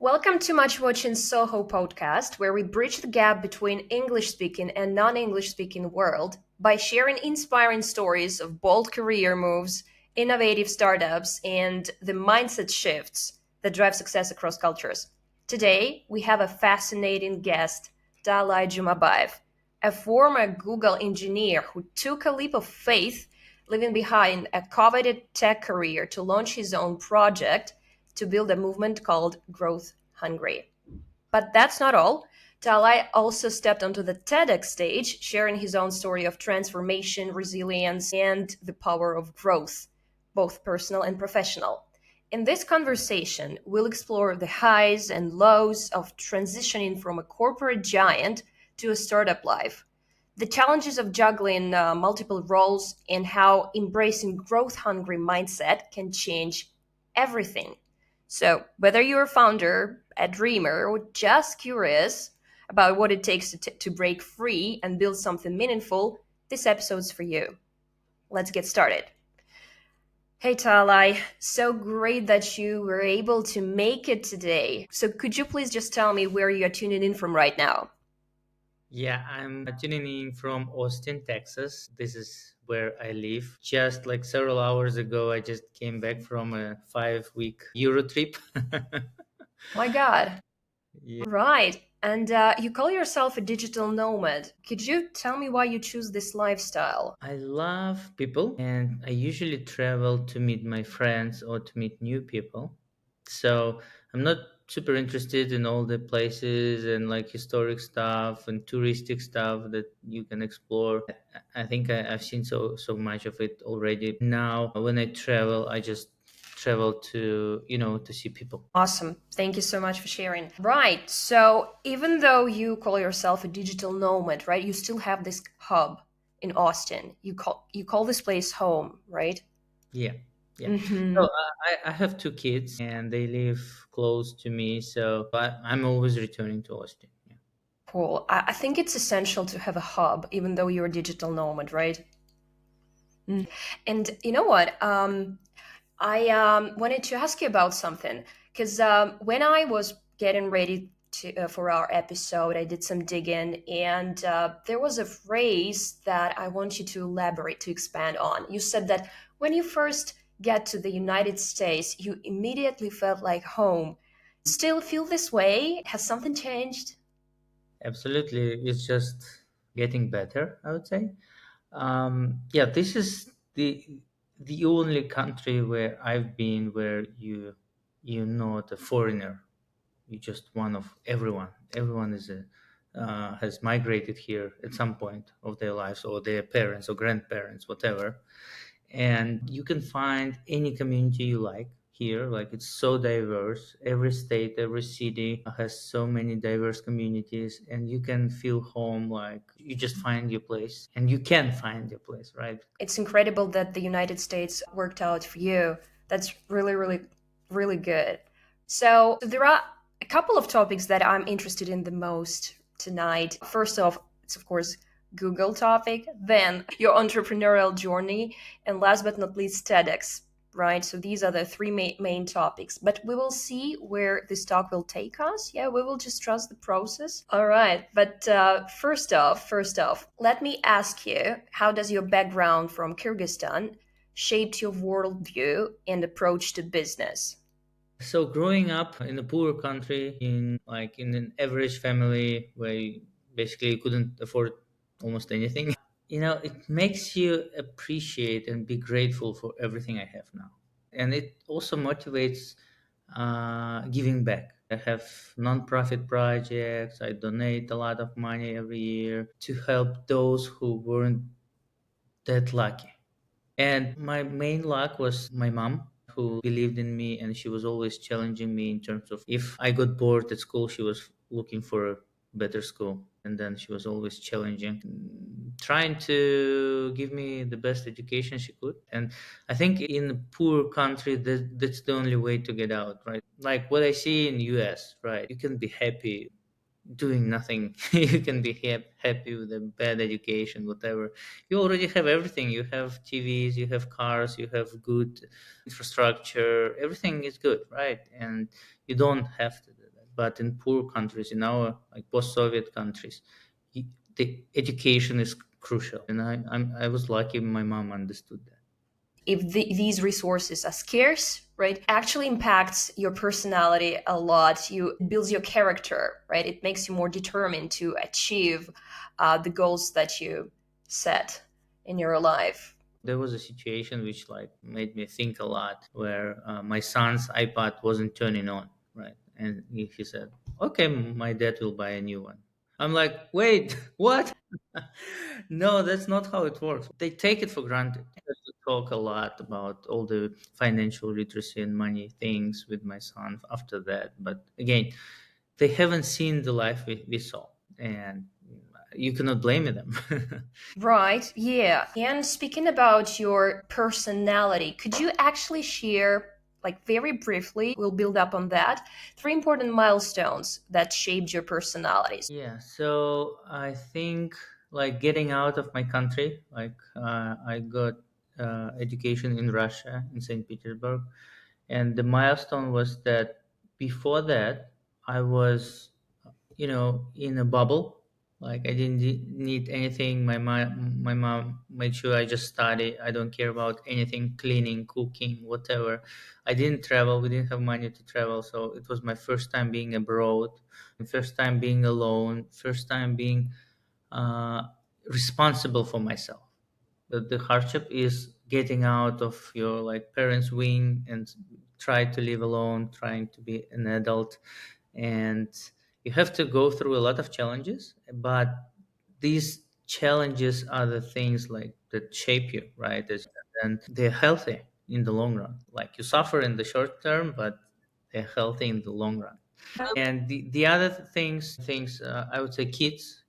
Welcome to Much Watching Soho podcast, where we bridge the gap between English-speaking and non-English-speaking world by sharing inspiring stories of bold career moves, innovative startups, and the mindset shifts that drive success across cultures. Today, we have a fascinating guest, Taalai Djumabaev, a former Google engineer who took a leap of faith, leaving behind a coveted tech career to launch his own project to build a movement called Growth Hungry. But that's not all. Taalai also stepped onto the TEDx stage, sharing his own story of transformation, resilience, and the power of growth, both personal and professional. In this conversation, we'll explore the highs and lows of transitioning from a corporate giant to a startup life, the challenges of juggling multiple roles, and how embracing growth hungry mindset can change everything. So, whether you're a founder, a dreamer, or just curious about what it takes to break free and build something meaningful, this episode's for you. Let's get started. Hey Taalai, so great that you were able to make it today. So, could you please just tell me where you're tuning in from right now? Yeah, I'm tuning in from Austin, Texas. This is where I live. Just like several hours ago, I just came back from a 5-week Euro trip. My God. Yeah. Right. And you call yourself a digital nomad. Could you tell me why you choose this lifestyle? I love people and I usually travel to meet my friends or to meet new people. So I'm not super interested in all the places and like historic stuff and touristic stuff that you can explore. I think I've seen so much of it already. Now when I travel, I just travel to to see people. Awesome. Thank you so much for sharing. Right. So, even though you call yourself a digital nomad, right, you still have this hub in Austin. You call this place home, right? Yeah, yeah. So Hmm. I have two kids and they live close to me, so I'm always returning to Austin. Yeah. Cool. I think it's essential to have a hub, even though you're a digital nomad, right? Mm. And you know what? I wanted to ask you about something because when I was getting ready for our episode, I did some digging, and there was a phrase that I want you to elaborate, to expand on. You said that when you first get to the United States, you immediately felt like home. Still feel this way? Has something changed? Absolutely, it's just getting better, I would say. Yeah, this is the only country where I've been where you're not a foreigner. You're just one of everyone. Everyone is a has migrated here at some point of their lives, or their parents or grandparents, whatever. And you can find any community you like here. Like, it's so diverse. Every state, every city has so many diverse communities, and you can feel home. Like, you just find your place, and you can find your place, right? It's incredible that the United States worked out for you. That's really, really, really good. So, there are a couple of topics that I'm interested in the most tonight. First off, it's of course Google topic, then your entrepreneurial journey, and last but not least, TEDx, right? So these are the three main topics. But we will see where this talk will take us. Yeah, we will just trust the process. All right. But first off, let me ask you, how does your background from Kyrgyzstan shaped your worldview and approach to business? So growing up in a poor country, in an average family where you basically couldn't afford almost anything, it makes you appreciate and be grateful for everything I have now. And it also motivates giving back. I have non-profit projects. I donate a lot of money every year to help those who weren't that lucky. And my main luck was my mom, who believed in me, and she was always challenging me in terms of if I got bored at school, she was looking for a better school. And then she was always challenging, trying to give me the best education she could. And I think in a poor country, that's the only way to get out, right? Like what I see in US, right? You can be happy doing nothing. You can be happy with a bad education, whatever. You already have everything. You have TVs, you have cars, you have good infrastructure. Everything is good, right? And you don't have to do that. but in poor countries, in our like post-Soviet countries, the education is crucial, and I was lucky my mom understood that. If these resources are scarce, right, actually impacts your personality a lot. You it builds your character, right? It makes you more determined to achieve the goals that you set in your life. There was a situation which like made me think a lot, where my son's iPad wasn't turning on, right? And he said, "Okay, my dad will buy a new one." I'm like, "Wait, what?" No, that's not how it works. They take it for granted. I have to talk a lot about all the financial literacy and money things with my son after that. But again, they haven't seen the life we saw, and you cannot blame them. Right, yeah. And speaking about your personality, could you actually share, like very briefly, we'll build up on that, three important milestones that shaped your personalities? Yeah, so I think like getting out of my country, like I got education in Russia, in St. Petersburg, and the milestone was that before that I was, in a bubble. Like I didn't need anything. My mom made sure I just study. I don't care about anything, cleaning, cooking, whatever. I didn't travel. We didn't have money to travel, so it was my first time being abroad, first time being alone, first time being uh, responsible for myself. The hardship is getting out of your like parents' wing and try to live alone, trying to be an adult, and you have to go through a lot of challenges. But these challenges are the things like that shape you, right? And they're healthy in the long run. Like you suffer in the short term, but they're healthy in the long run. And the other things, I would say kids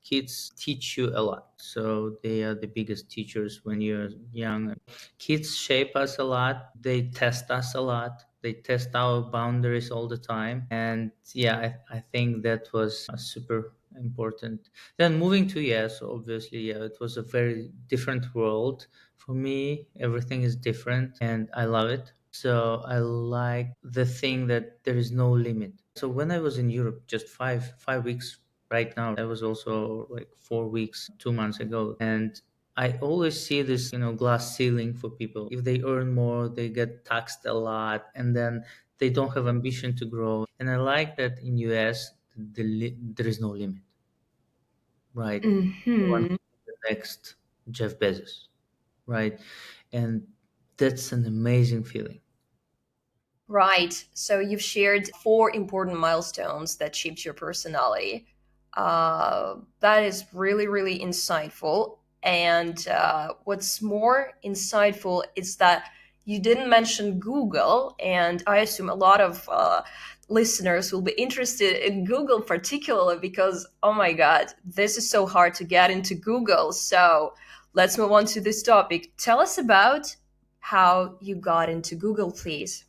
teach you a lot, so they are the biggest teachers when you're young. Kids shape us a lot, they test us a lot, they test our boundaries all the time. And yeah, I think that was super important. Then moving to US, obviously, yeah, it was a very different world for me. Everything is different and I love it. So I like the thing that there is no limit. So when I was in Europe, just five weeks right now, I was also like 4 weeks, 2 months ago. And I always see this, glass ceiling for people. If they earn more, they get taxed a lot, and then they don't have ambition to grow. And I like that in US, there is no limit, right? You want Hmm. to be the next Jeff Bezos, right? And that's an amazing feeling. Right. So you've shared four important milestones that shaped your personality. That is really, really insightful. And what's more insightful is that you didn't mention Google, and I assume a lot of listeners will be interested in Google particularly because, oh my God, this is so hard to get into Google. So let's move on to this topic. Tell us about how you got into Google, please.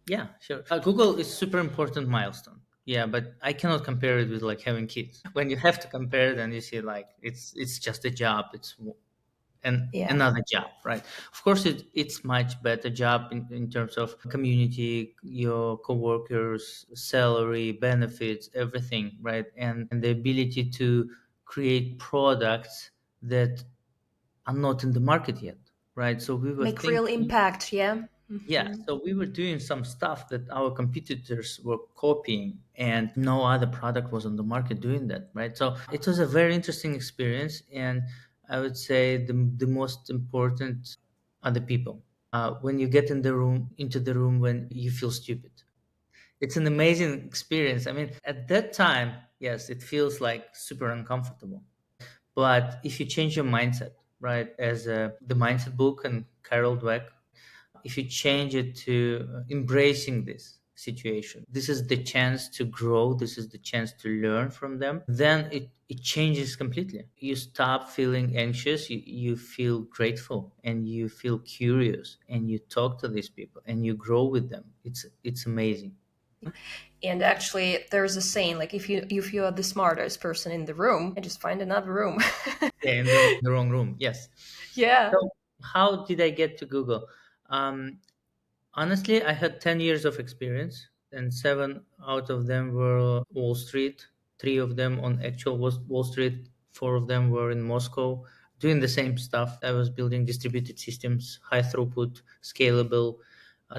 Yeah, sure. Google is super important milestone. Yeah, but I cannot compare it with like having kids. When you have to compare, then you see like it's just a job. It's Yeah. another job, right? Of course, it's much better job in terms of community, your coworkers, salary, benefits, everything, right? And the ability to create products that are not in the market yet, right? So we were Make real thinking. impact, yeah. Yeah, Hmm. so we were doing some stuff that our competitors were copying, and no other product was on the market doing that, right? So it was a very interesting experience, and I would say the most important are the people. When you get into the room when you feel stupid, it's an amazing experience. I mean, at that time, yes, it feels like super uncomfortable, but if you change your mindset, right, as the mindset book and Carol Dweck, if you change it to embracing this situation, this is the chance to grow, this is the chance to learn from them, then it changes completely. You stop feeling anxious, you feel grateful, and you feel curious, and you talk to these people and you grow with them. It's amazing. And actually, there's a saying like if you are the smartest person in the room, just find another room. Yeah, in the wrong room, yes. Yeah. So how did I get to Google? um, Honestly, I had 10 years of experience. and 7 out of them were Wall Street. 3 of them on actual Wall Street. 4 of them were in Moscow, doing the same stuff. I was building distributed systems, high throughput, scalable.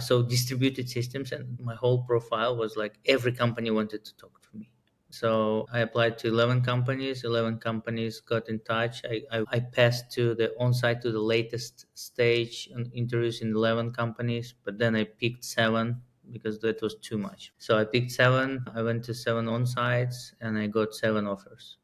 So distributed systems, and my whole profile was like every company wanted to talk to me. So I applied to 11 companies. 11 companies got in touch. I passed to the on-site to the latest stage and interviews in 11 companies, but then I picked 7 because that was too much. So I picked 7. I went to 7 on-sites and I got 7 offers.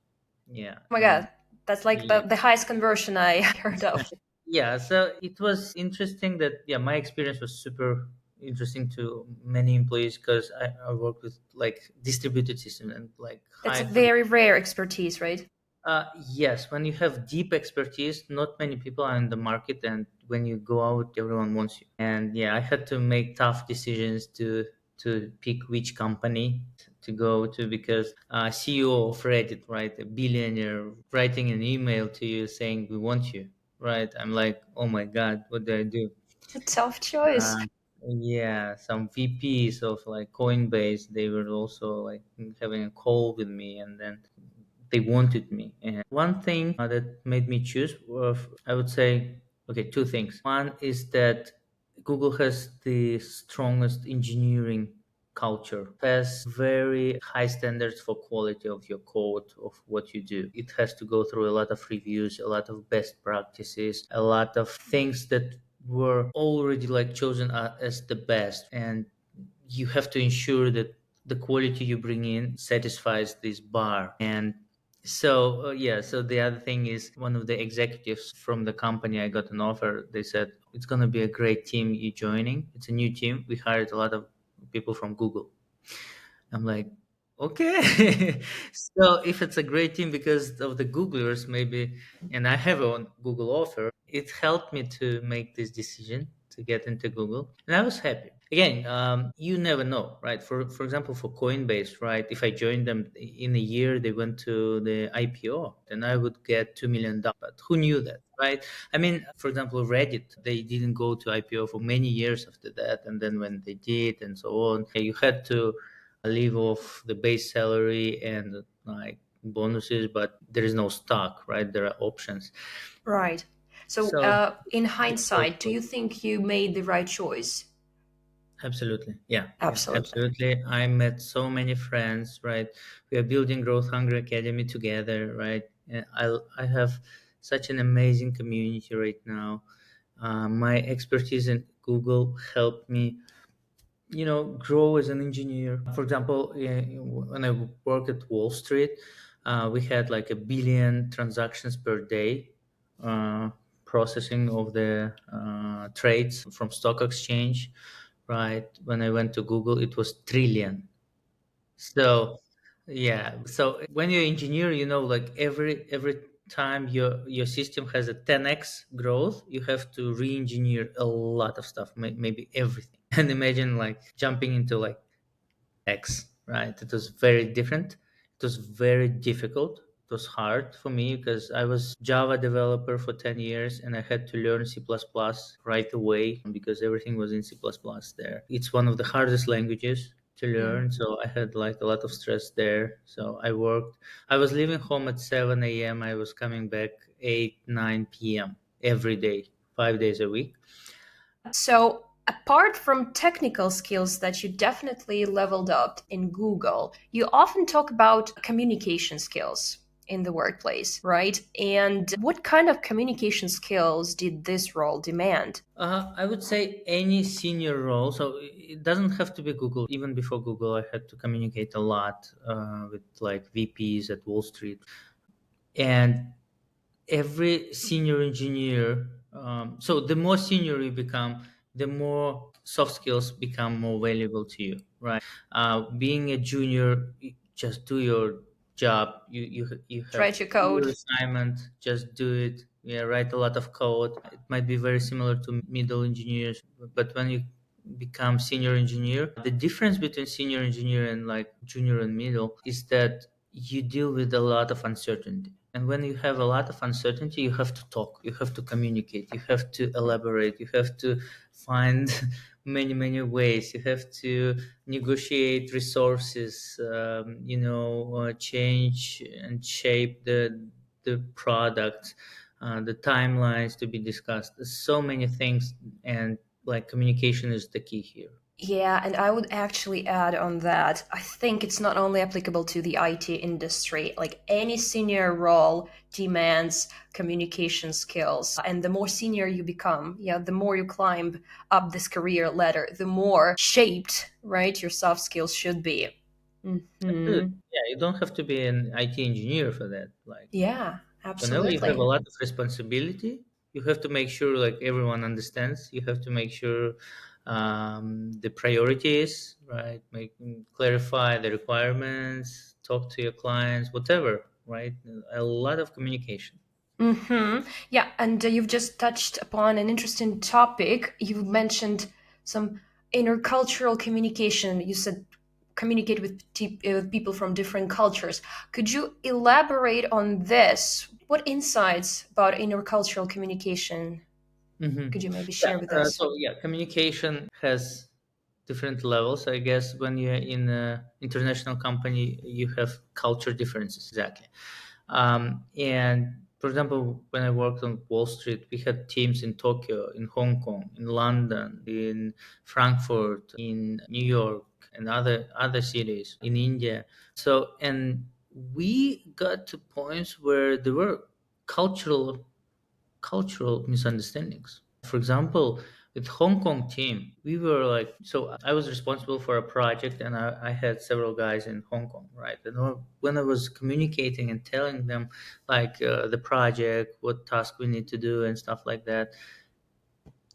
Yeah. Oh my And god, that's like yeah. the highest conversion I heard of. Yeah, so it was interesting that, yeah, my experience was super interesting to many employees because I work with like distributed system and like That's a high. very rare expertise, right? Yes, when you have deep expertise, not many people are in the market, and when you go out, everyone wants you. And yeah, I had to make tough decisions to pick which company to go to because CEO of Reddit, right, a billionaire, writing an email to you saying we want you, right? I'm like, oh my god, what do I do? It's a tough choice. Uh, yeah, some VPs of like Coinbase, they were also like having a call with me, and then they wanted me. And one thing that made me choose was, I would say, okay, 2 things. One is that Google has the strongest engineering culture, has very high standards for quality of your code, of what you do. It has to go through a lot of reviews, a lot of best practices, a lot of things that were already like chosen as the best. And you have to ensure that the quality you bring in satisfies this bar. And so yeah, so the other thing is, one of the executives from the company I got an offer, they said it's going to be a great team you joining. It's a new team. We hired a lot of people from Google. I'm like, okay. So if it's a great team because of the Googlers, maybe, and I have a Google offer, it helped me to make this decision to get into Google, and I was happy. Again, you never know, right? For example, for Coinbase, right? If I joined them in a year, they went to the IPO, then I would get $2 million. But who knew that, right? I mean, for example, Reddit, they didn't go to IPO for many years after that, and then when they did, and so on, you had to live off the base salary and like bonuses, but there is no stock, right? There are options. Right. So, So in the choice hindsight, do was you think you made the right choice? absolutely, yeah, yeah, Absolutely. absolutely. I met so many friends, right? We are building Growth Hungry Academy together, right? And I have such an amazing community right now. My expertise in Google helped me, grow as an engineer. For example, when I worked at Wall Street, we had like 1 billion transactions per day, uh, processing of the trades from stock exchange, right? When I went to Google, it was trillion. So yeah, so when you're engineer, like every time your system has a 10x growth, you have to re-engineer a lot of stuff, maybe everything. And imagine like jumping into like X, right? It was very different. It was very difficult. It was hard for me because I was Java developer for 10 years and I had to learn C++ right away because everything was in C++ there. It's one of the hardest languages to Mm. learn, so I had like a lot of stress there. So I was leaving home at 7 a.m. I was coming back 8, 9 p.m. every day, 5 days a week. So, apart from technical skills that you definitely leveled up in Google, you often talk about communication skills in the workplace, right? And what kind of communication skills did this role demand? I would say any senior role. So it doesn't have to be Google. Even before Google, I had to communicate a lot with like VPs at Wall Street. And every senior engineer, so the more senior you become, the more soft skills become more valuable to you, right? Being a junior, just do your job. You have Write your your code. assignment, just do it. Yeah, write a lot of code. It might be very similar to middle engineers, but when you become senior engineer, the difference between senior engineer and like junior and middle is that you deal with a lot of uncertainty. And when you have a lot of uncertainty, you have to talk, you have to communicate, you have to elaborate, you have to find many ways. You have to negotiate resources, change and shape the product, the timelines to be discussed. There's so many things, and like communication is the key here. Yeah, and I would actually add on that. I think it's not only applicable to the IT industry, like any senior role demands communication skills. And the more senior you become, yeah, the more you climb up this career ladder, the more shaped, right, your soft skills should be. Absolutely. Hmm. Yeah, you don't have to be an IT engineer for that. Like Yeah, whenever you have a absolutely. lot of responsibility, you have to make sure like everyone understands. You have to make sure the priorities, right? Clarify the requirements, talk to your clients, whatever, right? A lot of communication. Yeah, and you've just touched upon an interesting topic. You mentioned some intercultural communication. You said communicate with, with people from different cultures. Could you elaborate on this? What insights about intercultural communication Hmm. could you maybe Yeah. share with us? So yeah, communication has different levels. I guess when you're in an international company, you have culture differences. Exactly. And for example, when I worked on Wall Street, we had teams in Tokyo, in Hong Kong, in London, in Frankfurt, in New York, and other cities in India. So, and we got to points where there were cultural misunderstandings. For example, with Hong Kong team, we were like, so I was responsible for a project, and I had several guys in Hong Kong, right? And when I was communicating and telling them like the project, what task we need to do, and stuff like that,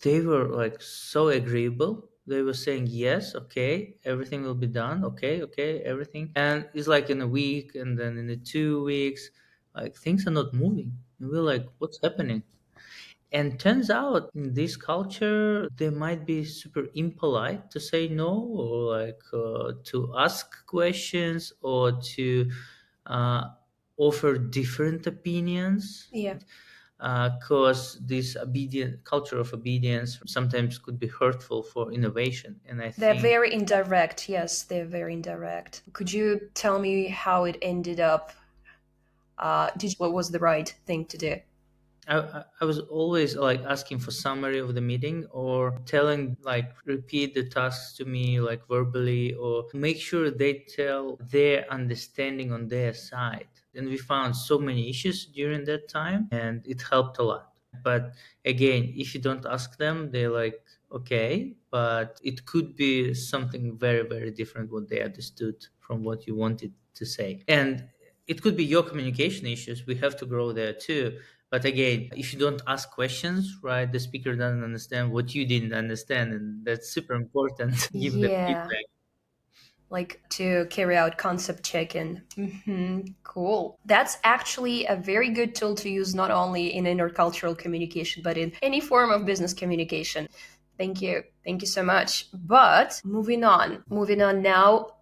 they were like so agreeable. They were saying yes, okay, everything will be done, okay, okay, everything. And it's like in a week, and then in the 2 weeks, like things are not moving. And we're like, what's happening? And turns out in this culture, they might be super impolite to say no, or like to ask questions, or to uh, offer different opinions. Yeah, Because this obedient culture of obedience sometimes could be hurtful for innovation. And I they're think very indirect. Yes, they're very indirect. Could you tell me how it ended up? What was the right thing to do? I was always like asking for summary of the meeting, or telling like repeat the tasks to me like verbally, or make sure they tell their understanding on their side. And we found so many issues during that time, and it helped a lot. But again, if you don't ask them, they're like, okay, but it could be something very different what they understood from what you wanted to say. And it could be your communication issues. We have to grow there too. But again, if you don't ask questions, right, the speaker doesn't understand what you didn't understand, and that's super important to give the Yeah, feedback. like to carry out concept check-in. Cool. That's actually a very good tool to use not only in intercultural communication, but in any form of business communication. Thank you. Thank you so much. But moving on. Moving on now,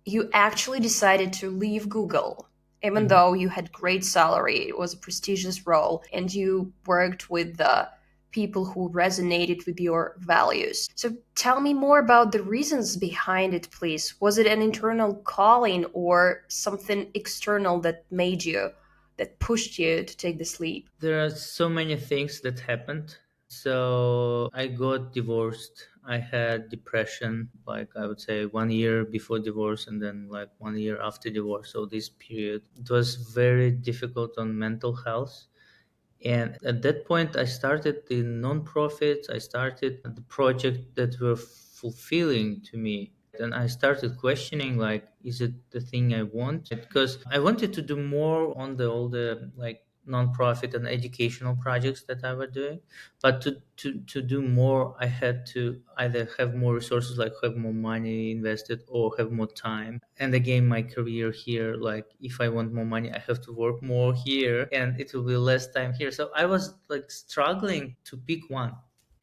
you actually decided to leave Google. Even Mhm. though you had great salary, it was a prestigious role, and you worked with the people who resonated with your values. So tell me more about the reasons behind it, please. Was it an internal calling or something external that pushed you to take this leap? There are so many things that happened. So I got divorced. I had depression, like I would say 1 year before divorce, and then like 1 year after divorce. So this period, it was very difficult on mental health. And at that point, I started the nonprofits. I started the project that were fulfilling to me. And I started questioning, like, is it the thing I want? Because I wanted to do more on all the like nonprofit and educational projects that I was doing. But to do more, I had to either have more resources, like have more money invested, or have more time. And again, my career here, like if I want more money, I have to work more here, and it will be less time here. So I was like struggling to pick one,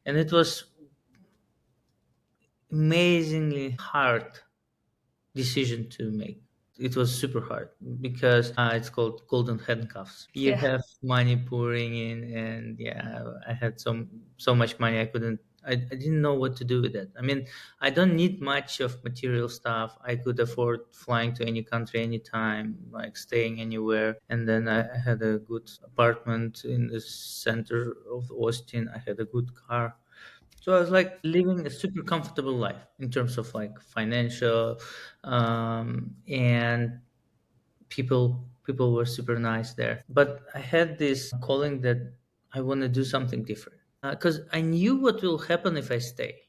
and it was amazingly hard decision to make. It was super hard because it's called golden handcuffs. You Yeah. have money pouring in, and yeah, I had so much money I couldn't I didn't know what to do with it. I mean, I don't need much of material stuff. I could afford flying to any country anytime, like staying anywhere. And then I had a good apartment in the center of Austin. I had a good car. So I was like living a super comfortable life in terms of like financial, and people were super nice there. But I had this calling that I want to do something different, because I knew what will happen if I stay.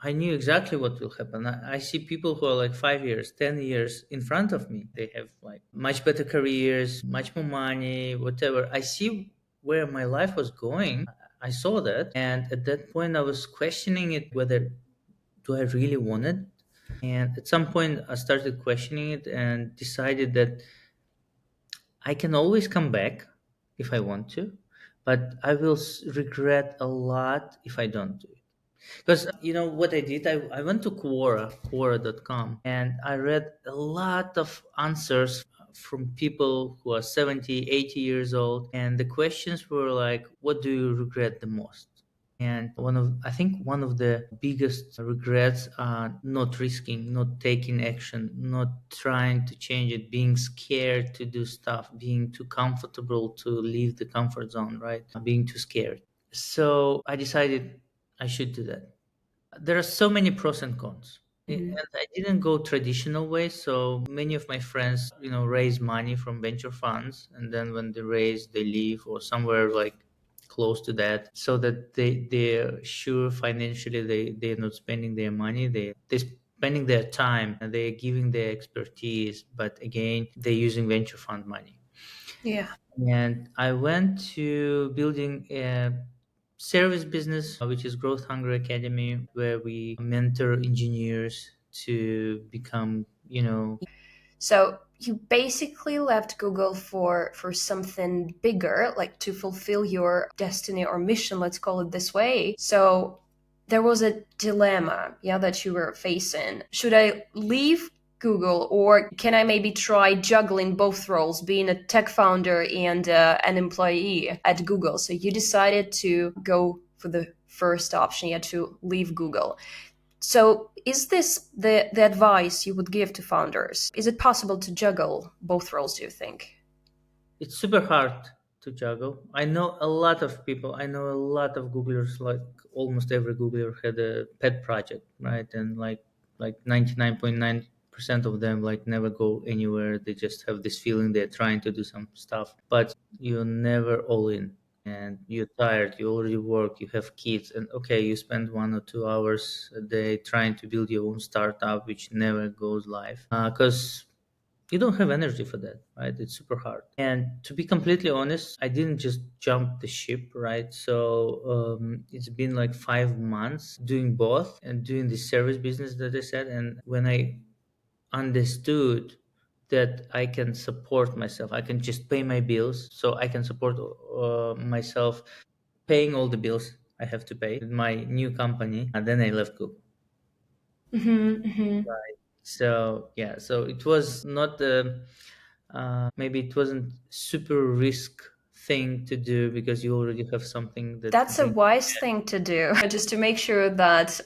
I knew exactly what will happen. I see people who are like 5 years, 10 years in front of me. They have like much better careers, much more money, whatever. I see where my life was going. I saw that, and at that point, I was questioning it, whether do I really want it. And at some point, I started questioning it and decided that I can always come back if I want to, but I will regret a lot if I don't do it. Because you know what I did? I went to Quora.com, and I read a lot of answers from people who are 70, 80 years old. And the questions were like, what do you regret the most? And I think one of the biggest regrets are not risking, not taking action, not trying to change it, being scared to do stuff, being too comfortable to leave the comfort zone, right? Being too scared. So I decided I should do that. There are so many pros and cons. Mhm. And I didn't go traditional way. So many of my friends, raise money from venture funds, and then when they raise, they leave or somewhere like close to that, so that they're sure financially they're not spending their money. They're spending their time and they're giving their expertise, but again, they're using venture fund money. Yeah. And I went to building a service business, which is Growth Hunger Academy, where we mentor engineers to become, So you basically left Google for something bigger, like to fulfill your destiny or mission, let's call it this way. So there was a dilemma, yeah, that you were facing. Should I leave Google, or can I maybe try juggling both roles, being a tech founder and an employee at Google? So you decided to go for the first option, yeah, to leave Google. So, is this the advice you would give to founders? Is it possible to juggle both roles, do you think? it's super hard to juggle. I know a lot of people. I know a lot of Googlers. Like almost every Googler had a pet project, right? And like 99.9% of them like never go anywhere. They just have this feeling they're trying to do some stuff, but you're never all in. And you're tired. You already work. You have kids, and okay, you spend 1 or 2 hours a day trying to build your own startup, which never goes live because you don't have energy for that, right? It's super hard. And to be completely honest, I didn't just jump the ship, right? So it's been like 5 months doing both and doing the service business that I said. And when I understood that I can support myself, I can just pay my bills, so I can support myself paying all the bills I have to pay with my new company, and then I left Google. Hmm. So yeah, so it was not maybe it wasn't super risk thing to do because you already have something that That's a brings. wise thing to do, just to make sure that,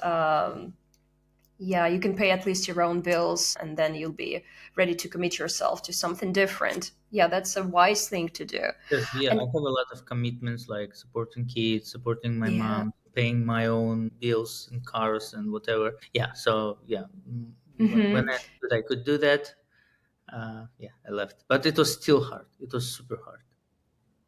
yeah, you can pay at least your own bills and then you'll be ready to commit yourself to something different. Yeah, that's a wise thing to do. Yes, yeah, I And have a lot of commitments like supporting kids, supporting my yeah. mom, paying my own bills and cars and whatever. Yeah, so yeah, when Hmm. I understood I could do that, yeah, I left. But it was still hard. It was super hard.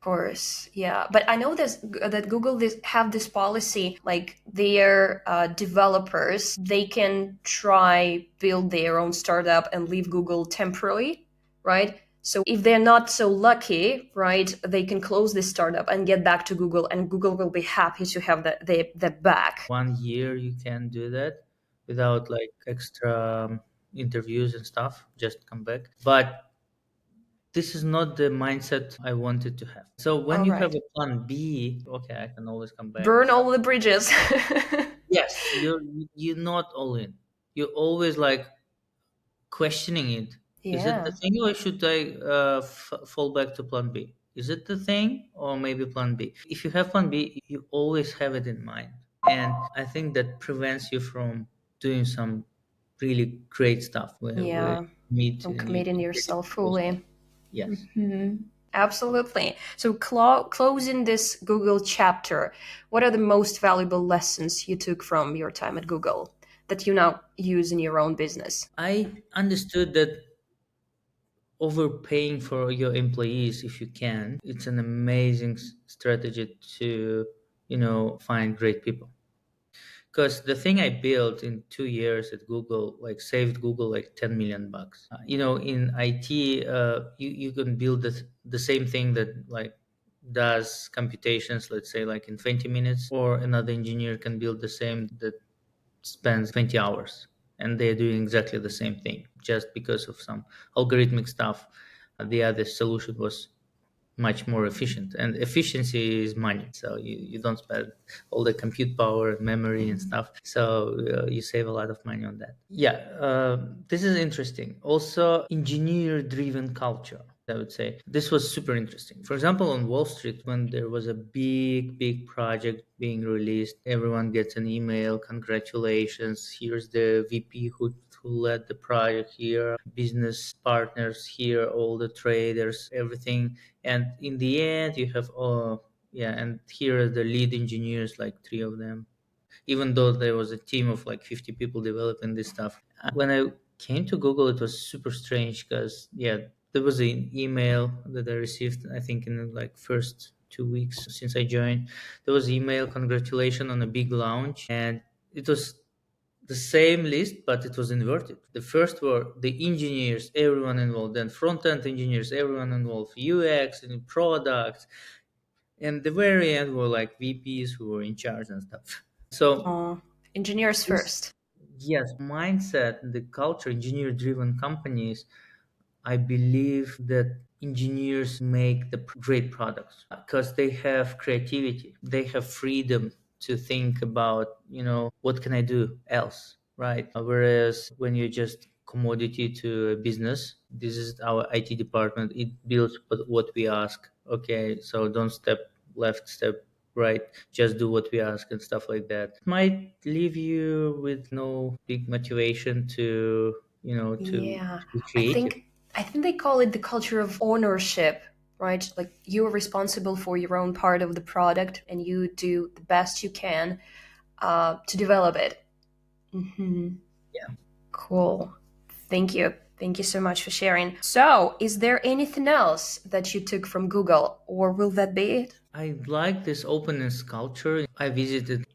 Course, yeah, but I know this that Google have this policy, like their developers, they can try build their own startup and leave Google temporarily, right? So if they're not so lucky, right, they can close this startup and get back to Google, and Google will be happy to have the back. 1 year you can do that without like extra interviews and stuff. Just come back, but this is not the mindset I wanted to have. So when All you have right, a plan B, okay, I can always come back and burn stuff. all the bridges. Yes, you're not all in. You're always like questioning it. Is it the Yeah. thing, or should I fall back to plan B? Is it the thing, or maybe plan B? If you have plan B, you always have it in mind. and I think that prevents you from doing some really great stuff where you Yeah, meet from and you committing get yourself those stuff. fully. Yes. Absolutely. So, closing this Google chapter, what are the most valuable lessons you took from your time at Google that you now use in your own business? I understood that overpaying for your employees, if you can, it's an amazing strategy to, find great people. Because the thing I built in 2 years at Google like saved Google like $10 million. In IT, you can build the same thing that like does computations, let's say like in 20 minutes, or another engineer can build the same that spends 20 hours, and they're doing exactly the same thing just because of some algorithmic stuff. The other solution was much more efficient, and efficiency is money, so you don't spend all the compute power and memory and stuff, so you save a lot of money on that. Yeah. This is interesting. Also, engineer driven culture, I would say this was super interesting. For example, on Wall Street, when there was a big project being released, everyone gets an email, congratulations, here's the VP who led the project here, business partners here, all the traders, everything. And in the end, you have, oh, yeah, and here are the lead engineers, like three of them, even though there was a team of like 50 people developing this stuff. When I came to Google, it was super strange because, yeah, there was an email that I received, I think, in the like first 2 weeks since I joined. There was email, congratulations on a big launch. And it was the same list, but it was inverted. The first were the engineers, everyone involved, then front end engineers, everyone involved, UX and product, and the very end were like VPs who were in charge and stuff. So Uh, Engineers this, first. yes, mindset, the culture, engineer driven companies, I believe that engineers make the great products because they have creativity, they have freedom to think about, what can I do else, right? Whereas when you just commodity to a business, this is our IT department, it builds what we ask. Okay, so don't step left, step right, just do what we ask and stuff like that. It might leave you with no big motivation to, Yeah, to be I creative. think I think they call it the culture of ownership, right? Like you are responsible for your own part of the product, and you do the best you can to develop it. Cool. Thank you. Thank you so much for sharing. So, is there anything else that you took from Google, or will that be it? I like this openness culture. I visited,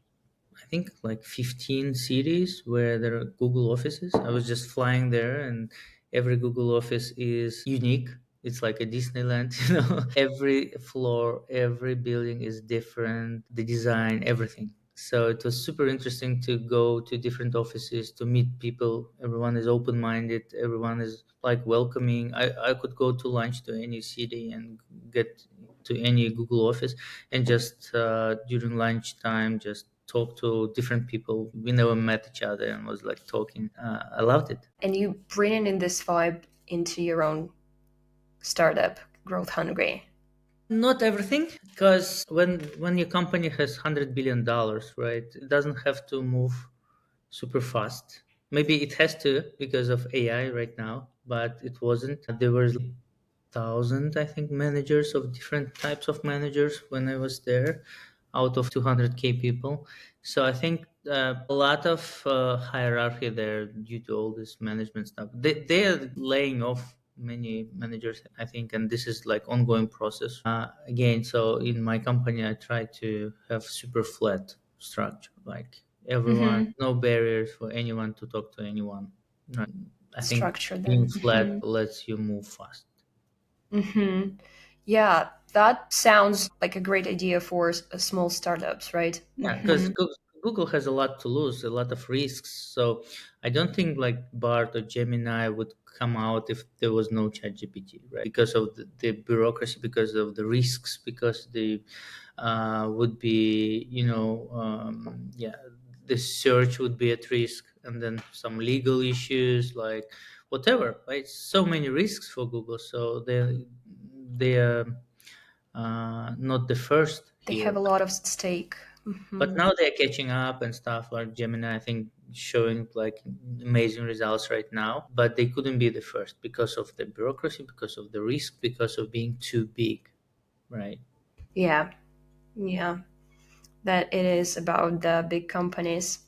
I think, like 15 cities where there are Google offices. I was just flying there, and every Google office is unique. It's like a Disneyland, Every floor, every building is different, the design, everything. So it was super interesting to go to different offices to meet people. Everyone is open minded, everyone is like welcoming. I could go to lunch to any city and get to any Google office, and just during lunchtime just talk to different people. We never met each other and was like talking. I loved it. And you bringing in this vibe into your own startup, Growth Hungry. Not everything, because when your company has $100 billion, right, it doesn't have to move super fast. Maybe it has to because of AI right now, but it wasn't. There were thousand, I think, managers of different types of managers when I was there, out of 200K people. So I think a lot of hierarchy there due to all this management stuff. They are laying off many managers, I think, and this is like ongoing process. Again, so in my company, I try to have super flat structure, like everyone, no barriers for anyone to talk to anyone. Right. I think Structure being them. flat lets you move fast. Yeah, that sounds like a great idea for small startups, right? Yeah, because Google has a lot to lose, a lot of risks. So I don't think like Bart or Gemini would come out if there was no ChatGPT, right? Because of the bureaucracy, because of the risks, because the would be, yeah, the search would be at risk, and then some legal issues, like whatever, right? So many risks for Google. So they are not the first They have here. a lot of stake. But now they're catching up and stuff like Gemini, I think, showing like amazing results right now. But they couldn't be the first because of the bureaucracy, because of the risk, because of being too big, right? Yeah, yeah. That it is about the big companies.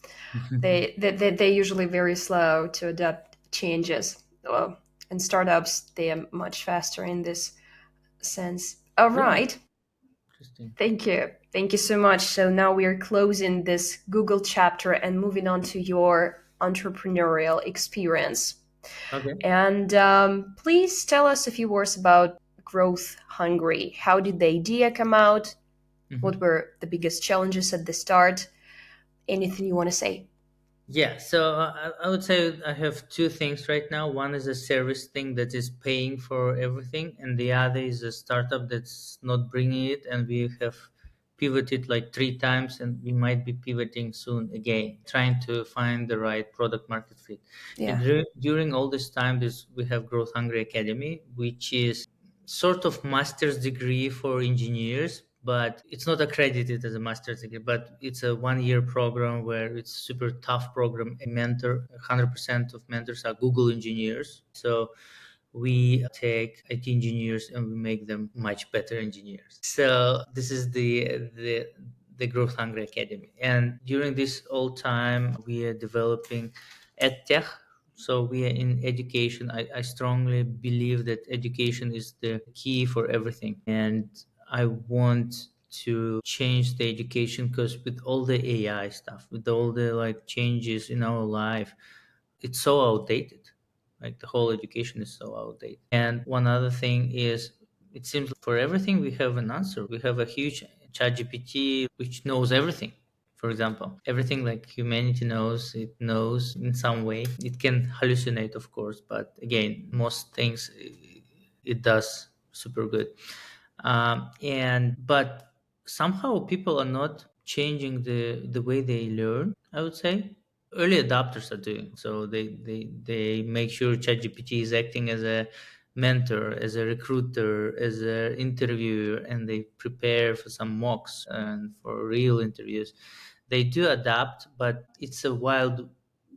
They're usually very slow to adapt changes. Well, and startups, they are much faster in this sense. All Yeah, right. interesting. Thank you. Thank you so much. So now we are closing this Google chapter and moving on to your entrepreneurial experience. Okay. And please tell us a few words about Growth Hungry. How did the idea come out? What Mhm. were the biggest challenges at the start? Anything you want to say? Yeah, so I would say I have two things right now. One is a service thing that is paying for everything, and the other is a startup that's not bringing it. And we have pivoted like three times, and we might be pivoting soon again, trying to find the right product market fit. And Yeah. during all this time, we have Growth Hungry Academy, which is sort of master's degree for engineers, but it's not accredited as a master's degree, but it's a 1 year program where it's super tough program. A mentor, 100% of mentors are Google engineers. So we take IT engineers and we make them much better engineers. So this is the Growth Hungry Academy. And during this whole time, we are developing EdTech. So we are in education. I strongly believe that education is the key for everything. And I want to change the education because with all the AI stuff, with all the like changes in our life, it's so outdated. Like the whole education is so outdated. And one other thing is, it seems like for everything we have an answer. We have a huge chat GPT which knows everything. For example, everything like humanity knows, it knows in some way. It can hallucinate, of course, but again, most things it does super good. And but somehow people are not changing the way they learn, I would say. Early adopters are doing so. They make sure ChatGPT is acting as a mentor, as a recruiter, as an interviewer, and they prepare for some mocks and for real interviews. They do adapt, but it's a wild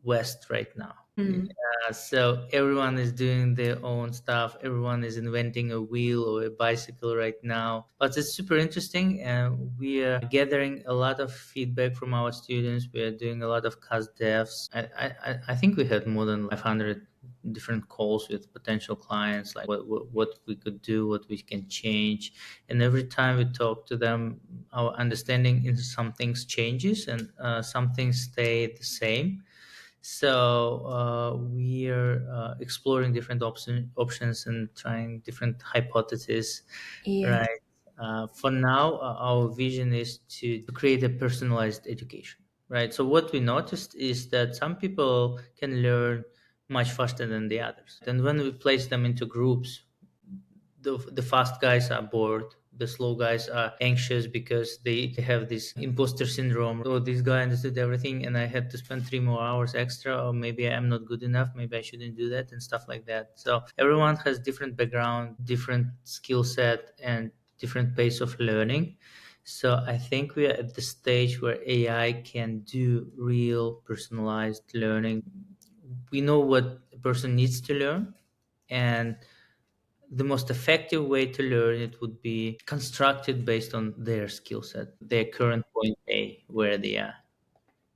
west right now. So everyone is doing their own stuff. Everyone is inventing a wheel or a bicycle right now. But it's super interesting, and we are gathering a lot of feedback from our students. We are doing a lot of cast devs. I think we had more than 500 different calls with potential clients, like what we could do, what we can change. And every time we talk to them, our understanding in some things changes, and some things stay the same. So we are exploring different options and trying different hypotheses, Yeah. right? For now, our vision is to create a personalized education, right? So what we noticed is that some people can learn much faster than the others. And when we place them into groups, the fast guys are bored, the slow guys are anxious because they have this imposter syndrome. Oh, this guy understood everything and I had to spend 3 more hours extra, or maybe I'm not good enough, maybe I shouldn't do that, and stuff like that. So everyone has different background, different skill set, and different pace of learning. So I think we are at the stage where AI can do real personalized learning. We know what a person needs to learn, and the most effective way to learn it would be constructed based on their skill set, their current point A, where they are.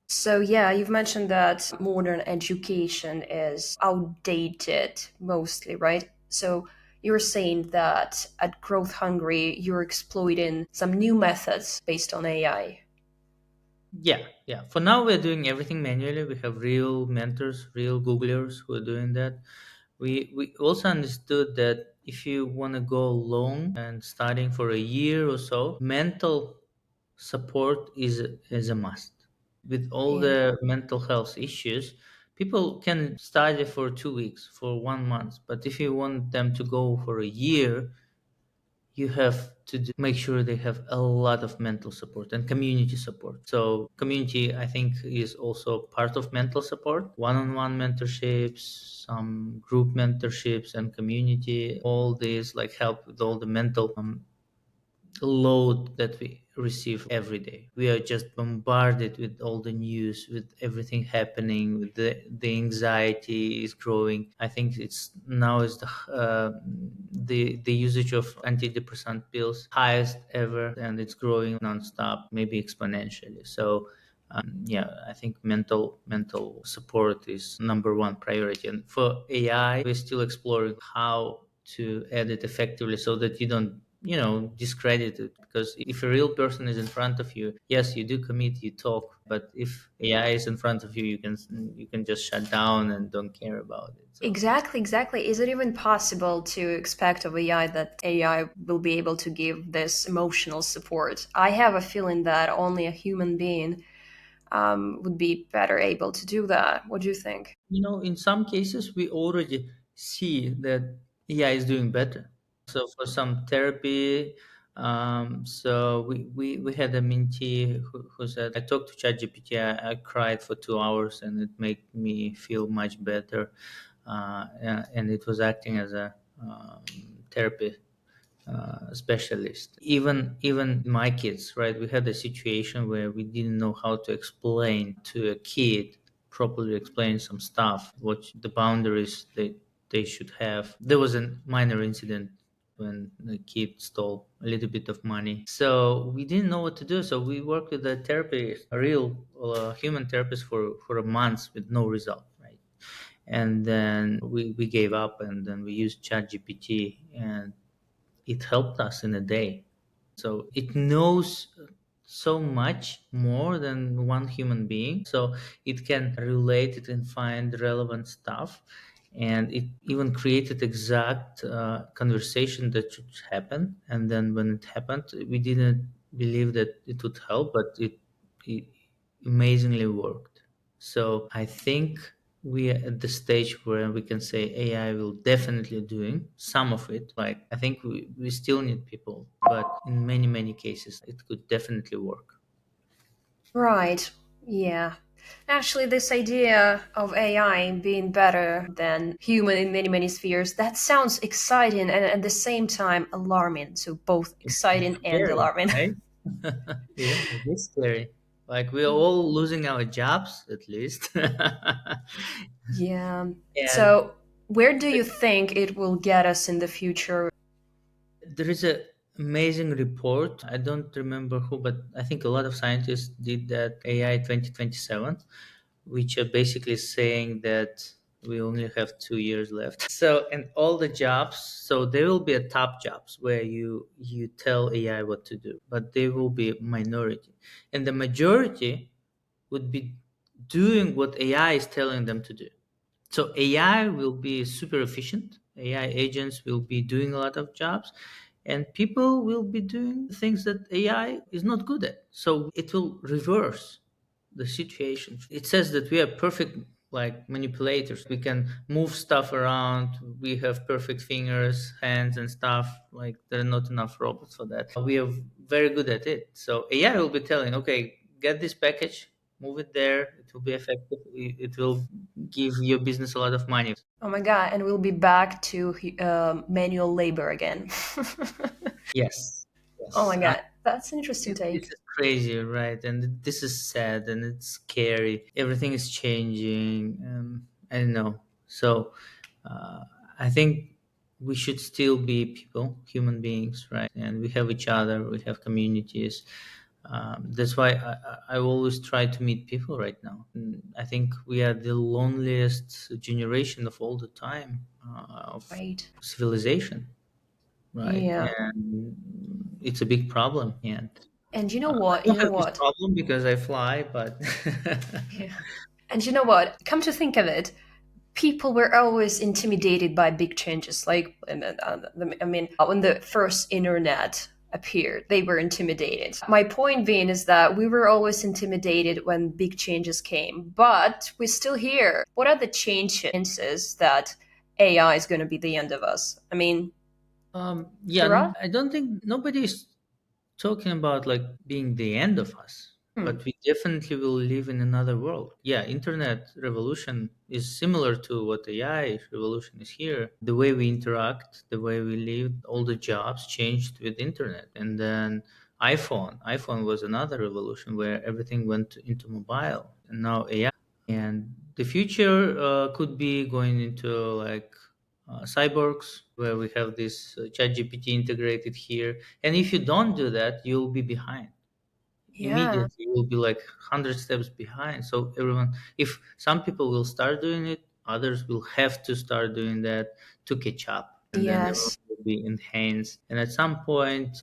So, yeah, you've mentioned that modern education is outdated mostly, right? So, you're saying that at Growth Hungry, you're exploiting some new methods based on AI. Yeah, yeah. For now, we're doing everything manually. We have real mentors, real Googlers who are doing that. We also understood that if you want to go long and studying for a year or so, mental support is a must. With all Yeah. the mental health issues, people can study for 2 weeks, for 1 month, but if you want them to go for a year, you have to make sure they have a lot of mental support and community support. So community, I think, is also part of mental support. One-on-one mentorships, some group mentorships, and community. All these like help with all the mental load that we receive every day. We are just bombarded with all the news, with everything happening, with the anxiety is growing. I think it's now is the usage of antidepressant pills highest ever, and it's growing nonstop, maybe exponentially. So yeah, I think mental support is number one priority. And for AI, we're still exploring how to edit effectively so that you don't, discredit it. Because if a real person is in front of you, yes, you do commit, you talk. But if AI is in front of you, you can just shut down and don't care about it. So Exactly, exactly. Is it even possible to expect of AI that AI will be able to give this emotional support? I have a feeling that only a human being would be better able to do that. What do you think? in some cases, we already see that AI is doing better. So for some therapy, so we had a mentee who said, I talked to ChatGPT, I cried for 2 hours and it made me feel much better. And it was acting as a therapy specialist. Even my kids, right? We had a situation where we didn't know how to explain to a kid, properly explain some stuff, what the boundaries they should have. There was a minor incident when the kid stole a little bit of money. So we didn't know what to do. So we worked with a therapist, a real human therapist, for a month with no result, right? And then we gave up, and then we used ChatGPT, and it helped us in a day. So it knows so much more than one human being. So it can relate, it can find relevant stuff. And it even created exact conversation that should happen. And then when it happened, we didn't believe that it would help, but it amazingly worked. So I think we are at the stage where we can say AI will definitely doing some of it. Like I think we still need people, but in many cases it could definitely work. Right. Yeah. Actually, this idea of AI being better than human in many, many spheres, that sounds exciting and at the same time alarming. So both exciting and Scary, alarming. right? Yeah, it is scary. Like we're all losing our jobs at least. Yeah. And So where do you think it will get us in the future? there is a amazing report. I don't remember who, but I think a lot of scientists did that, AI 2027, which are basically saying that we only have 2 years left. So, and all the jobs, so there will be a top jobs where you tell AI what to do, but they will be a minority, and the majority would be doing what AI is telling them to do. So AI will be super efficient. AI agents will be doing a lot of jobs, and people will be doing things that AI is not good at. So it will reverse the situation. It says that we are perfect, like manipulators. We can move stuff around. We have perfect fingers, hands, and stuff. Like there are not enough robots for that. We are very good at it. So AI will be telling, okay, get this package, move it there. It will be effective. It will give your business a lot of money. Oh my God, and we'll be back to manual labor again. Yes, Oh yes. my God, that's an interesting This take. is crazy, right? And this is sad and it's scary. Everything is changing. I don't know. So uh, I think we should still be people, human beings, right? And we have each other, we have communities. That's why I always try to meet people right now. I think we are the loneliest generation of all the time of Right. civilization, right? Yeah. And it's a big problem. And And you know I what? You don't know have this what? problem because I fly, but Yeah. And you know what? Come to think of it, people were always intimidated by big changes. Like, I mean, when the first internet appeared, they were intimidated. My point being is that we were always intimidated when big changes came, but we're still here. What are the chances that AI is going to be the end of us? I mean, yeah, there are. I don't think nobody's talking about like being the end of us. but we definitely will live in another world. Yeah, internet revolution is similar to what AI revolution is here. The way we interact, the way we live, all the jobs changed with internet. And then iPhone was another revolution where everything went into mobile, and now AI. And the future could be going into like cyborgs, where we have this chat GPT integrated here. And if you don't do that, you'll be behind. Yeah. Immediately you'll be like 100 steps behind. So everyone, if some people will start doing it, others will have to start doing that to catch up, and then everyone Yes. will be enhanced. And at some point,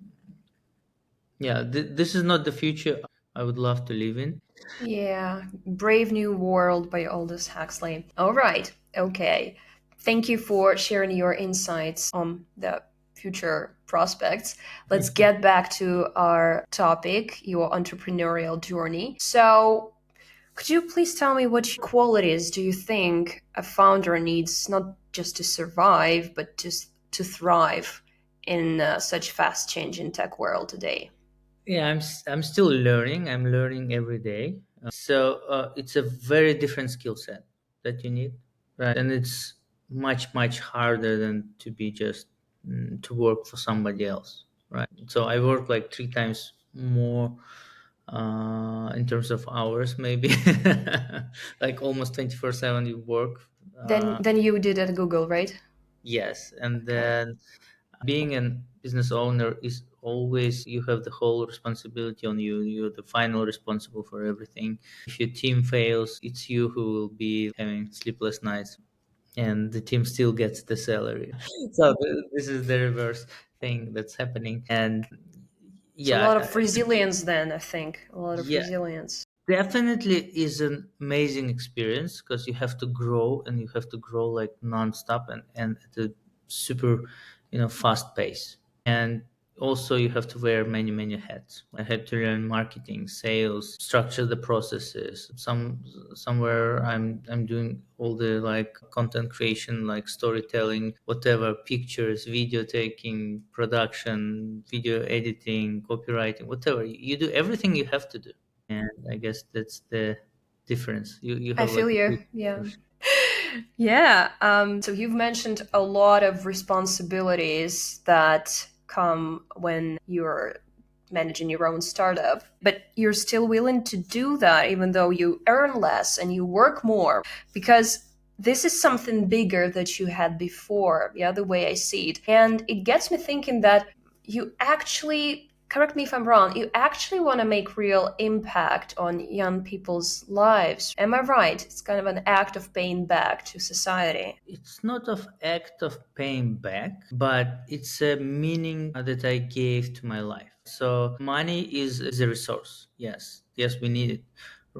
yeah, this is not the future I would love to live in. Yeah, Brave New World by Aldous Huxley. All right, okay. Thank you for sharing your insights on the future prospects. Let's get back to our topic, your entrepreneurial journey. So, could you please tell me what qualities do you think a founder needs not just to survive, but just to thrive in such fast changing tech world today? Yeah, I'm still learning. I'm learning every day. So it's a very different skill set that you need, right? And it's much harder than to be just to work for somebody else, right? So I work like three times more in terms of hours, maybe like almost 24/7 you work. Then you did at Google, right? Yes, and Okay. then being a business owner is always you have the whole responsibility on you. You're the final responsible for everything. If your team fails, it's you who will be having sleepless nights, and the team still gets the salary. So this is the reverse thing that's happening. And It's a yeah, lot of resilience then, I think. A lot of yeah, resilience. definitely is an amazing experience because you have to grow, and you have to grow like nonstop, and at a super, fast pace. And also you have to wear many hats. I had to learn marketing, sales, structure the processes. Somewhere I'm doing all the like content creation, like storytelling, whatever, pictures, video taking, production, video editing, copywriting, whatever. You do everything you have to do. And I guess that's the difference. You I have like feel a you. big Yeah. Yeah. So you've mentioned a lot of responsibilities that come when you're managing your own startup, but you're still willing to do that even though you earn less and you work more because this is something bigger that you had before, the other way I see it. And it gets me thinking that you actually, correct me if I'm wrong, you actually want to make real impact on young people's lives. Am I right? It's kind of an act of paying back to society. It's not of act of paying back, but it's a meaning that I gave to my life. So money is a resource. Yes, we need it,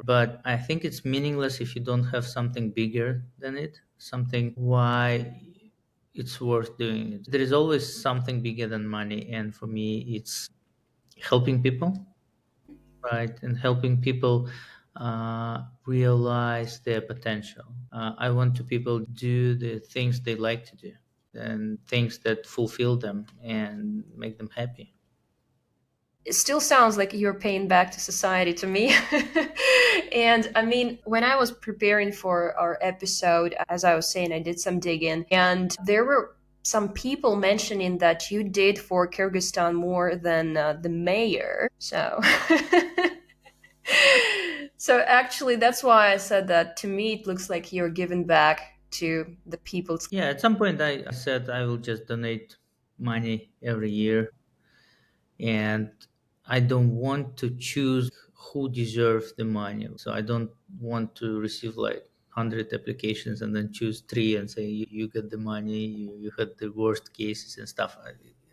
but I think it's meaningless if you don't have something bigger than it, something why it's worth doing it. There is always something bigger than money, and for me it's helping people, right? And helping people realize their potential. I want to people do the things they like to do, and things that fulfill them and make them happy. It still sounds like you're paying back to society to me. And I mean, when I was preparing for our episode, as I was saying, I did some digging, and there were some people mentioning that you did for Kyrgyzstan more than the mayor. So, so actually, that's why I said that. To me, it looks like you're giving back to the people. Yeah, at some point I said I will just donate money every year, and I don't want to choose who deserves the money. So I don't want to receive like 100 applications and then choose three and say you get the money, you had the worst cases and stuff.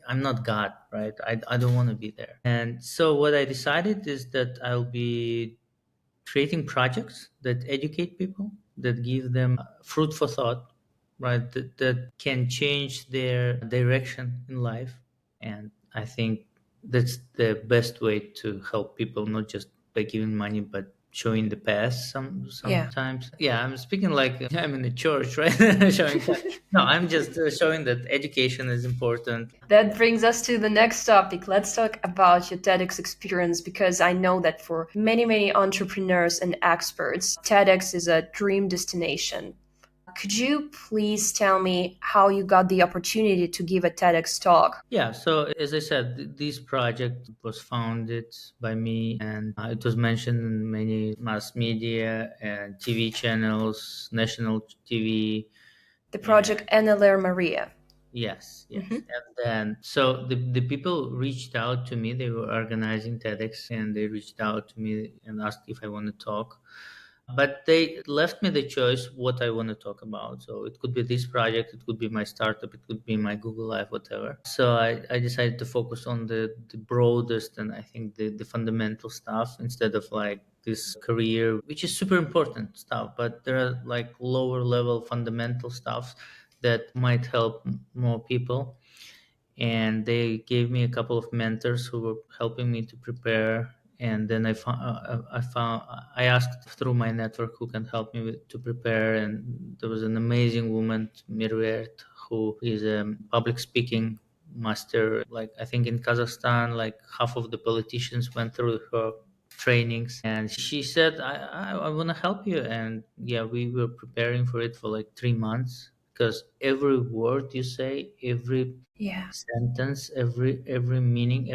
I'm not God, right? I don't want to be there. And so what I decided is that I'll be creating projects that educate people, that give them food for thought, right? That can change their direction in life. And I think that's the best way to help people, not just by giving money, but showing the past Yeah. sometimes. Yeah, I'm speaking like I'm in the church, right? Showing that. No, I'm just showing that education is important. That brings us to the next topic. Let's talk about your TEDx experience because I know that for many, many entrepreneurs and experts, TEDx is a dream destination. Could you please tell me how you got the opportunity to give a TEDx talk? Yeah, so as I said, this project was founded by me, and it was mentioned in many mass media and TV channels, national TV, The and project NLR Maria. yes, Hmm. yes. And then, so the people reached out to me. They were organizing TEDx, and they reached out to me and asked if I want to talk. But they left me the choice what I want to talk about. So it could be this project, it could be my startup, it could be my Google Life, whatever. So I decided to focus on the broadest and I think the fundamental stuff instead of like this career, which is super important stuff. But there are like lower level fundamental stuff that might help more people, and they gave me a couple of mentors who were helping me to prepare. And then I asked through my network who can help me to prepare, and there was an amazing woman, Mirvet, who is a public speaking master. Like I think in Kazakhstan, like half of the politicians went through her trainings, and she said, I want to help you. And yeah, we were preparing for it for like 3 months, because every word you say, every Yeah. sentence, every meaning,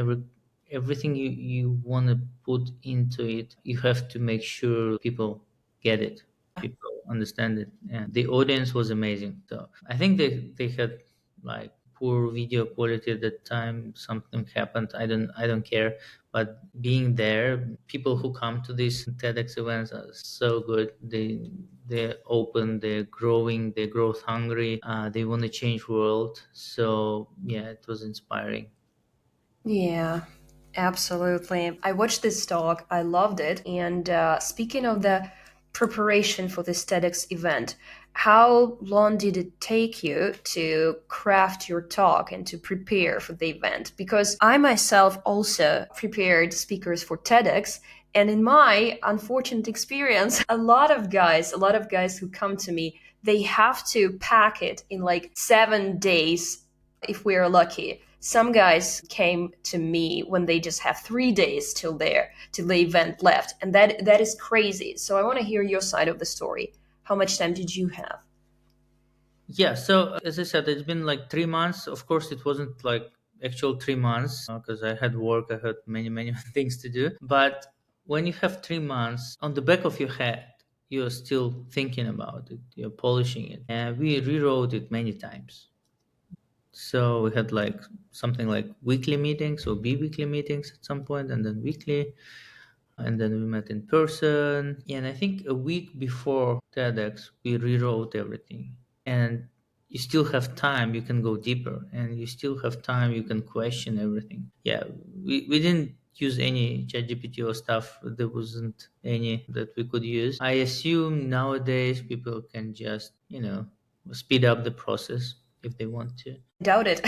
everything you want to put into it, you have to make sure people get it, people understand it. And the audience was amazing. So I think they had like poor video quality at that time. Something happened, I don't care. But being there, people who come to these TEDx events are so good. They're open, they're growing, they're growth hungry, they want to change world. So yeah, it was inspiring. Yeah, absolutely. I watched this talk, I loved it. And speaking of the preparation for this TEDx event, how long did it take you to craft your talk and to prepare for the event? Because I myself also prepared speakers for TEDx. And in my unfortunate experience, a lot of guys who come to me, they have to pack it in like 7 days if we're lucky. Some guys came to me when they just have 3 days till the event left, and that is crazy. So I want to hear your side of the story. How much time did you have? Yeah, so as I said, it's been like 3 months. Of course, it wasn't like actual 3 months, because I had work, I had many things to do. But when you have 3 months on the back of your head, you're still thinking about it, you're polishing it. And we rewrote it many times. So we had like something like weekly meetings or bi-weekly meetings at some point, and then weekly, and then we met in person. And I think a week before TEDx, we rewrote everything. And you still have time, you can go deeper, and you still have time, you can question everything. Yeah, we didn't use any ChatGPT or stuff. There wasn't any that we could use. I assume nowadays people can just, speed up the process if they want to. Doubt it.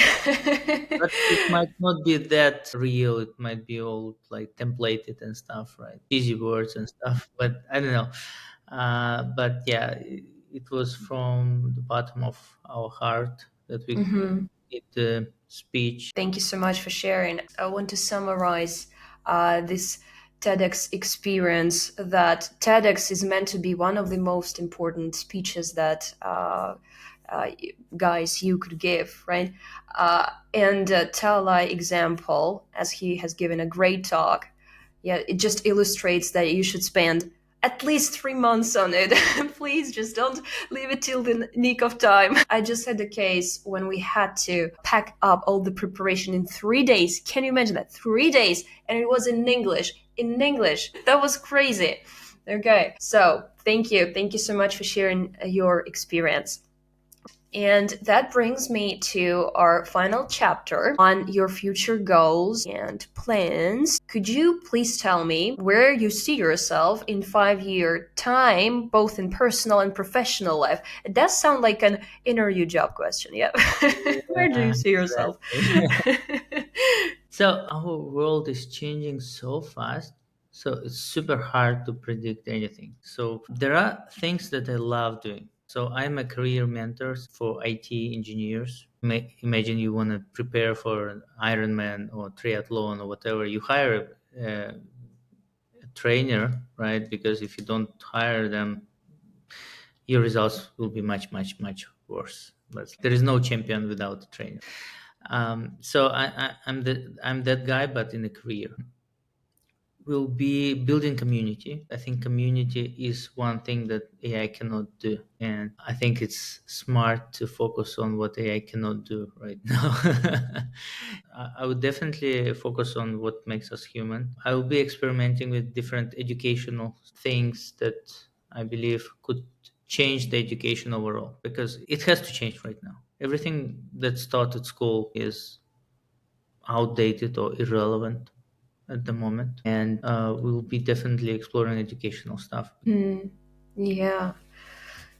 But it might not be that real. It might be all like templated and stuff, right? Easy words and stuff. But I don't know. But yeah, it was from the bottom of our heart that we Hmm. did the speech. Thank you so much for sharing. I want to summarize this TEDx experience that TEDx is meant to be one of the most important speeches that uh, guys you could give, right? And Taalai example, as he has given a great talk, yeah, it just illustrates that you should spend at least 3 months on it. Please just don't leave it till the nick of time. I just had a case when we had to pack up all the preparation in 3 days. Can you imagine that? 3 days. And it was in English. In English. That was crazy. Okay. So thank you. Thank you so much for sharing your experience. And that brings me to our final chapter on your future goals and plans. Could you please tell me where you see yourself in 5 year time, both in personal and professional life? It does sound like an interview job question. Yeah. Where do Yeah, you see yourself? exactly. So our world is changing so fast. So it's super hard to predict anything. So there are things that I love doing. So I'm a career mentor for IT engineers. Imagine you want to prepare for an Ironman or triathlon or whatever. You hire a trainer, right? Because if you don't hire them, your results will be much, much, much worse. But there is no champion without a trainer. So I'm that guy, but in a career. Will be building community. I think community is one thing that AI cannot do. And I think it's smart to focus on what AI cannot do right now. I would definitely focus on what makes us human. I will be experimenting with different educational things that I believe could change the education overall because it has to change right now. Everything that's taught at school is outdated or irrelevant at the moment, and we'll be definitely exploring educational stuff. Hmm. Yeah.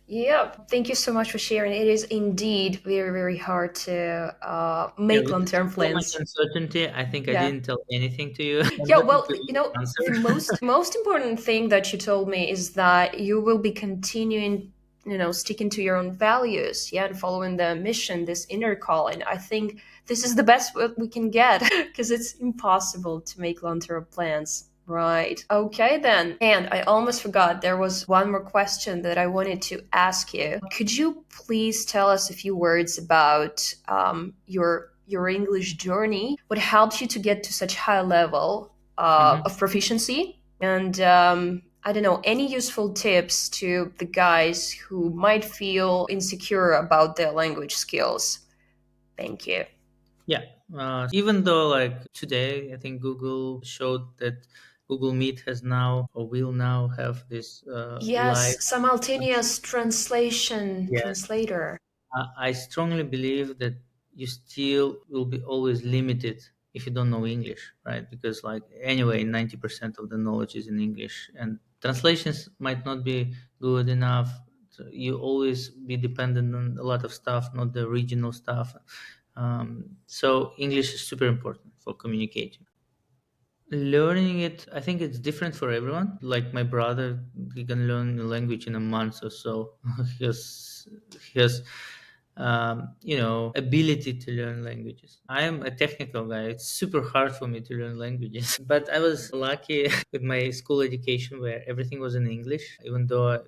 Yeah, thank you so much for sharing. It is indeed very, very hard to Yeah, make with long-term so much plans. uncertainty, I think I Yeah. didn't tell anything to you. I'm Yeah, happy well, to the answer. most important thing that you told me is that you will be continuing, sticking to your own values, yeah, and following the mission, this inner calling. I think this is the best what we can get because it's impossible to make long-term plans. Right. Okay, then. And I almost forgot there was one more question that I wanted to ask you. Could you please tell us a few words about your English journey? What helped you to get to such high level Mhm. of proficiency? And I don't know, any useful tips to the guys who might feel insecure about their language skills? Thank you. Yeah, even though like today, I think Google showed that Google Meet has now or will now have this live. Yes, simultaneous translation Yeah, translator. I strongly believe that you still will be always limited if you don't know English, right? Because like anyway, 90% of the knowledge is in English, and translations might not be good enough. So you always be dependent on a lot of stuff, not the original stuff. So English is super important for communicating. Learning it, I think it's different for everyone. Like my brother, he can learn the language in a month or so. He has ability to learn languages. I am a technical guy. It's super hard for me to learn languages. But I was lucky with my school education where everything was in English. Even though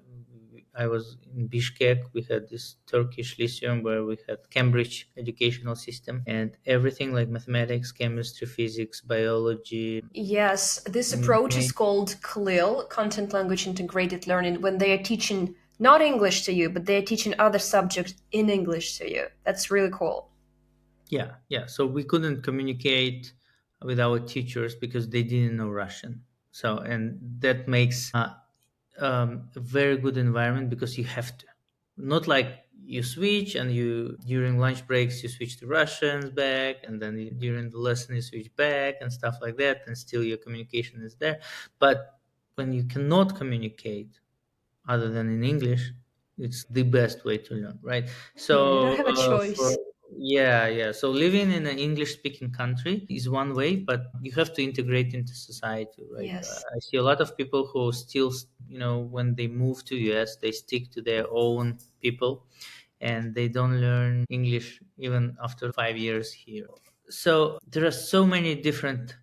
I was in Bishkek, we had this Turkish lyceum where we had Cambridge educational system and everything like mathematics, chemistry, physics, biology. Yes, this approach is Engineering. called CLIL, Content Language Integrated Learning, when they are teaching not English to you, but they're teaching other subjects in English to you. That's really cool. Yeah, yeah. So we couldn't communicate with our teachers because they didn't know Russian. So, and that makes a very good environment because you have to. Not like you switch and you during lunch breaks you switch to Russians back, and then during the lesson you switch back and stuff like that, and still your communication is there. But when you cannot communicate other than in English, it's the best way to learn, right? Yeah, you don't So have a for choice. yeah, yeah. So living in an English-speaking country is one way, but you have to integrate into society, right? Yes. I see a lot of people who still, when they move to US, they stick to their own people, and they don't learn English even after 5 years here. So there are so many different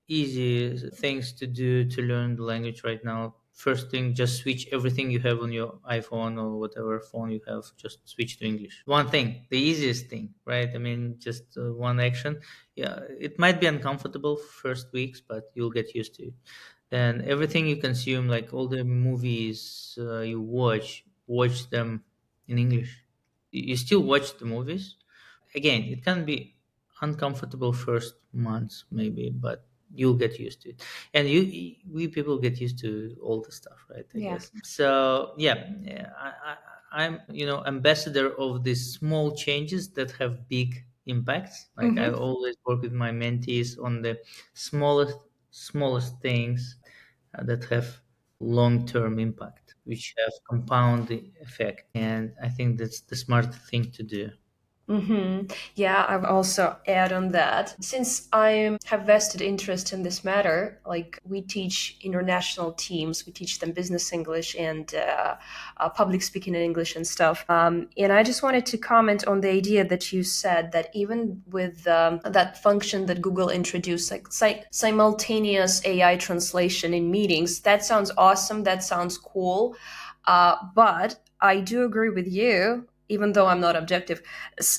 easy things to do to learn the language right now. First thing, just switch everything you have on your iPhone or whatever phone you have, just switch to English. One thing, the easiest thing, right? I mean, just one action. Yeah, it might be uncomfortable first weeks, but you'll get used to it. Then everything you consume, like all the movies you watch them in English. You still watch the movies, again, it can be uncomfortable first months maybe, but you'll get used to it, and we people get used to all the stuff, right? I Yeah. guess so. Yeah, yeah, I'm ambassador of these small changes that have big impacts. Like I Hmm. always work with my mentees on the smallest things that have long-term impact, which have compound effect, and I think that's the smart thing to do. Yeah, I've also add on that. Since I have vested interest in this matter, like we teach international teams, we teach them business English and public speaking in English and stuff. And I just wanted to comment on the idea that you said that even with that function that Google introduced, like simultaneous AI translation in meetings, that sounds awesome. That sounds cool. But I do agree with you, even though I'm not objective,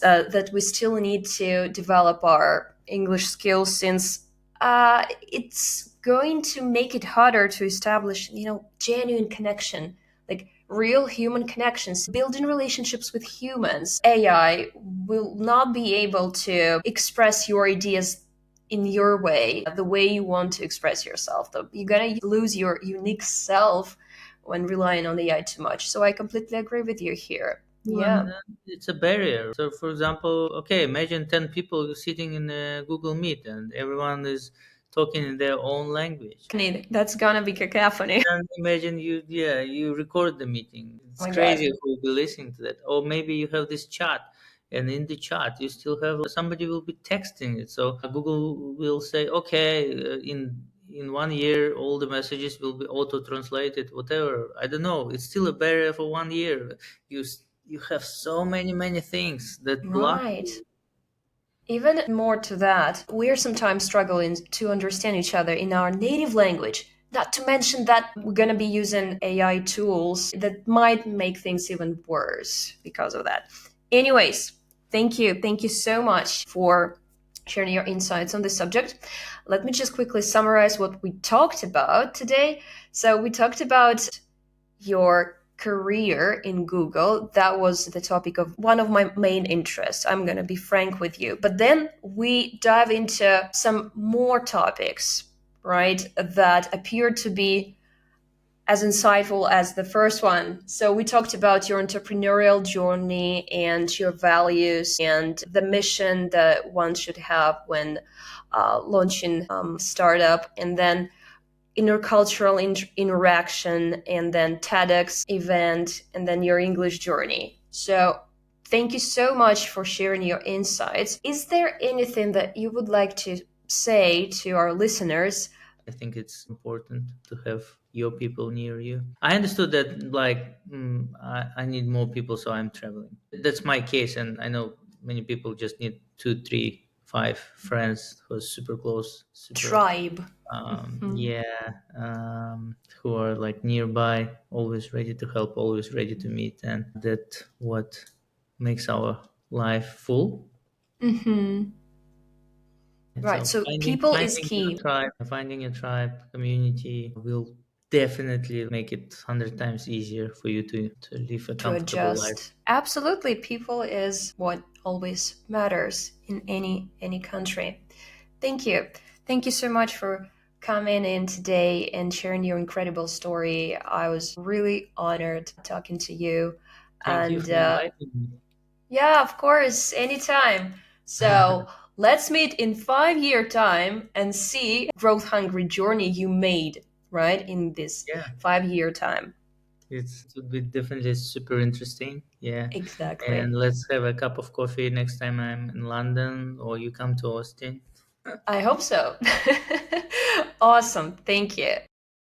that we still need to develop our English skills since it's going to make it harder to establish, genuine connection, like real human connections, building relationships with humans. AI will not be able to express your ideas in your way, the way you want to express yourself. Though you're gonna lose your unique self when relying on AI too much. So I completely agree with you here. And Yeah. it's a barrier. So, for example, okay, imagine 10 people sitting in a Google Meet and everyone is talking in their own language. That's gonna be cacophony. And imagine you record the meeting. Oh It's my crazy god. who will be listening to that. Or maybe you have this chat, and in the chat you still have somebody will be texting it. So Google will say, okay, in 1 year all the messages will be auto translated. Whatever, I don't know. It's still a barrier for 1 year. You have so many things that block Right. you. Even more to that, we're sometimes struggling to understand each other in our native language. Not to mention that we're going to be using AI tools that might make things even worse because of that. Anyways, thank you. Thank you so much for sharing your insights on this subject. Let me just quickly summarize what we talked about today. So, we talked about your career in Google. That was the topic of one of my main interests. I'm going to be frank with you. But then we dive into some more topics, right, that appear to be as insightful as the first one. So we talked about your entrepreneurial journey and your values and the mission that one should have when launching startup, and then intercultural interaction, and then TEDx event, and then your English journey. So, thank you so much for sharing your insights. Is there anything that you would like to say to our listeners? I think it's important to have your people near you. I understood that, like, I need more people, so I'm traveling. That's my case, and I know many people just need two, three, five friends who are super close, super, Tribe. Mhm. yeah, who are like nearby, always ready to help, always ready to meet, and that what makes our life full. Mhm. And Right. so So, finding people is finding your key tribe, finding a tribe community will definitely make it 100 times easier for you to live a to comfortable life. adjust. Absolutely, people is what always matters in any country. Thank you. Thank you so much for coming in today and sharing your incredible story. I was really honored talking to you. Thank you And for inviting me. yeah, of course, anytime. So let's meet in 5 year time and see growth hungry journey you made, right? In this Yeah, 5 year time. it would be definitely super interesting. Yeah, and Exactly. let's have a cup of coffee next time I'm in London or you come to Austin. I hope so. Awesome. Thank you.